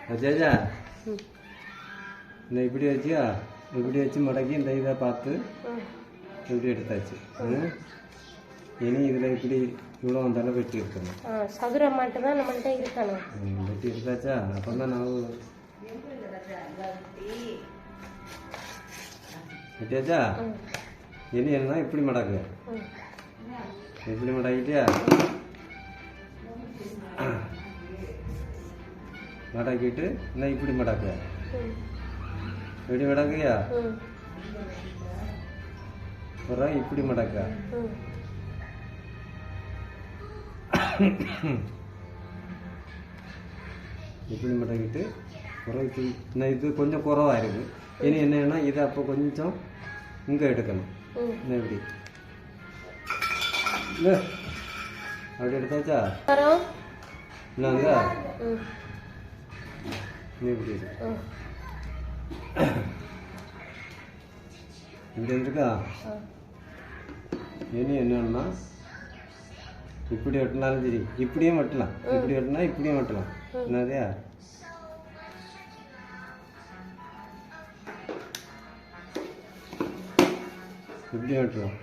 வச்சாச்சா? இந்த இப்படி வச்சியா, இப்படி வச்சு மடக்கி இந்த இதை பார்த்து இப்படி எடுத்தாச்சு. இனி இதில் இப்படி இவ்வளோ வந்தாலும் வெட்டி எடுக்கணும். சதுரம் மட்டும் தான் நம்மள்கிட்ட இருக்கணும். வெட்டி எடுத்தாச்சா? அப்போ தான் நான் வெட்டியாச்சா? இனி என்ன இப்படி மடக்கு, இப்படி மடக்கிட்டியா? மடக்கிட்டு என்ன இப்படி மடக்கு, இப்படி மடக்குயா? அப்புறம் இப்படி மடக்கா, இப்படி மடக்கிட்டு குறைச்சி இன்னும் இது கொஞ்சம் குறவாக இருக்கு. இனி என்னன்னா இதை அப்போ கொஞ்சம் இங்கே எடுக்கணும். என்ன இப்படி அப்படி எடுத்தாச்சா? என்னங்க இப்படி இப்படி இருக்கா? இனி என்னன்னா இப்படி வெட்டினாலும் சரி, இப்படியும் வெட்டலாம். இப்படி வெட்டினா இப்படியும் வெட்டலாம். என்னதையா? இப்படியும் வெட்டலாம்.